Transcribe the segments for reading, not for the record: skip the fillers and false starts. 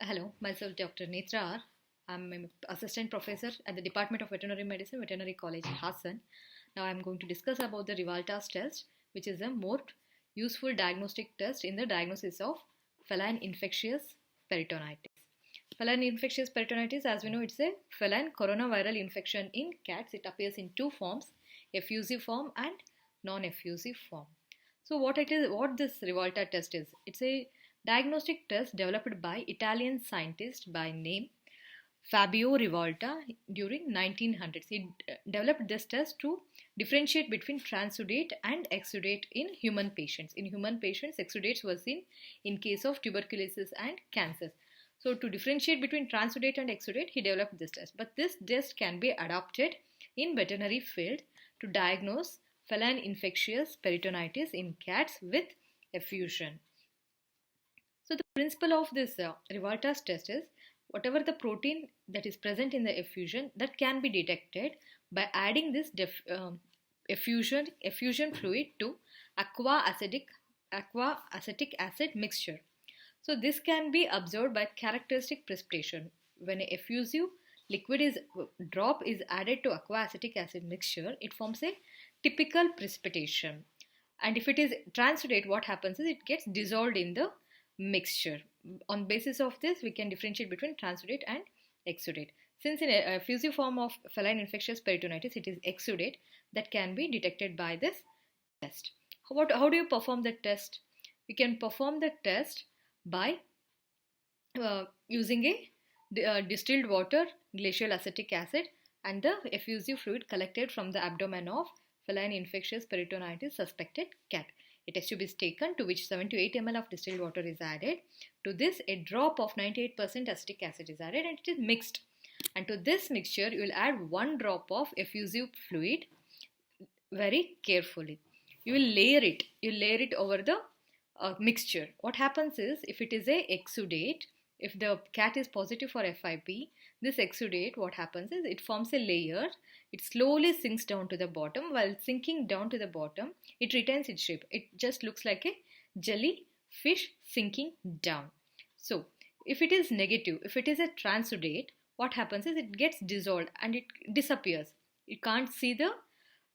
Hello, myself Dr. Netra R. I'm an assistant professor at the Department of Veterinary Medicine, Veterinary College, Hassan. Now I'm going to discuss about the Rivalta test, which is a more useful diagnostic test in the diagnosis of feline infectious peritonitis. Feline infectious peritonitis, as we know, it's a feline coronaviral infection in cats. It appears in two forms, effusive form and non-effusive form. So what this Rivalta test is? It's a diagnostic test developed by Italian scientist by name Fabio Rivalta during 1900s. He developed this test to differentiate between transudate and exudate in human patients. In human patients, exudates were seen in case of tuberculosis and cancers. So to differentiate between transudate and exudate, he developed this test. But this test can be adopted in veterinary field to diagnose feline infectious peritonitis in cats with effusion. So the principle of this Rivalta's test is whatever the protein that is present in the effusion that can be detected by adding this effusion fluid to aqua acetic acid mixture. So this can be observed by characteristic precipitation. When an effusive drop is added to aqua acetic acid mixture, it forms a typical precipitation. And if it is transudate, what happens is it gets dissolved in the mixture. On basis of this, we can differentiate between transudate and exudate. Since in a effusive form of feline infectious peritonitis, it is exudate that can be detected by this test. How do you perform the test? We can perform the test by using a distilled water, glacial acetic acid, and the effusive fluid collected from the abdomen of feline infectious peritonitis suspected cat. A test tube is taken to which 7 to 8 ml of distilled water is added. To this, a drop of 98% acetic acid is added and it is mixed. And to this mixture, you will add 1 drop of effusive fluid very carefully. You will layer it. You layer it over the mixture. What happens is, if it is a exudate, if the cat is positive for FIP, this exudate, what happens is it forms a layer. It slowly sinks down to the bottom. While sinking down to the bottom, it retains its shape. It just looks like a jellyfish sinking down. So, if it is negative, if it is a transudate, what happens is it gets dissolved and it disappears. You can't see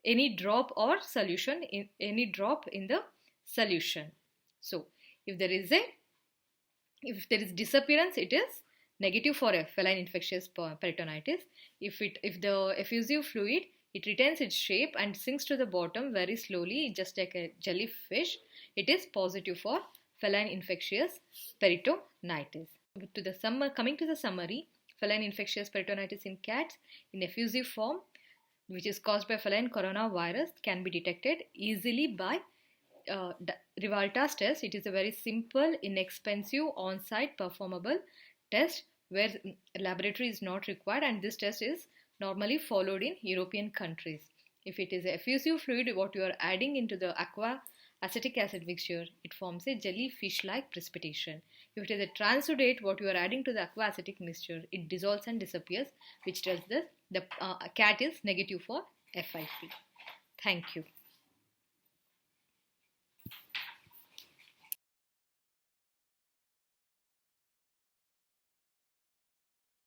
any drop or solution in any drop in the solution. So, if there is disappearance, it is negative for a feline infectious peritonitis. If the effusive fluid, it retains its shape and sinks to the bottom very slowly, just like a jellyfish, it is positive for feline infectious peritonitis. Coming to the summary, feline infectious peritonitis in cats in effusive form, which is caused by feline coronavirus, can be detected easily by Rivalta's test. It is a very simple, inexpensive, on-site performable test where laboratory is not required, and this test is normally followed in European countries. If it is effusive fluid, what you are adding into the aqua acetic acid mixture, it forms a jellyfish-like precipitation. If it is a transudate, what you are adding to the aqua acetic mixture, it dissolves and disappears, which tells us the cat is negative for FIP. Thank you.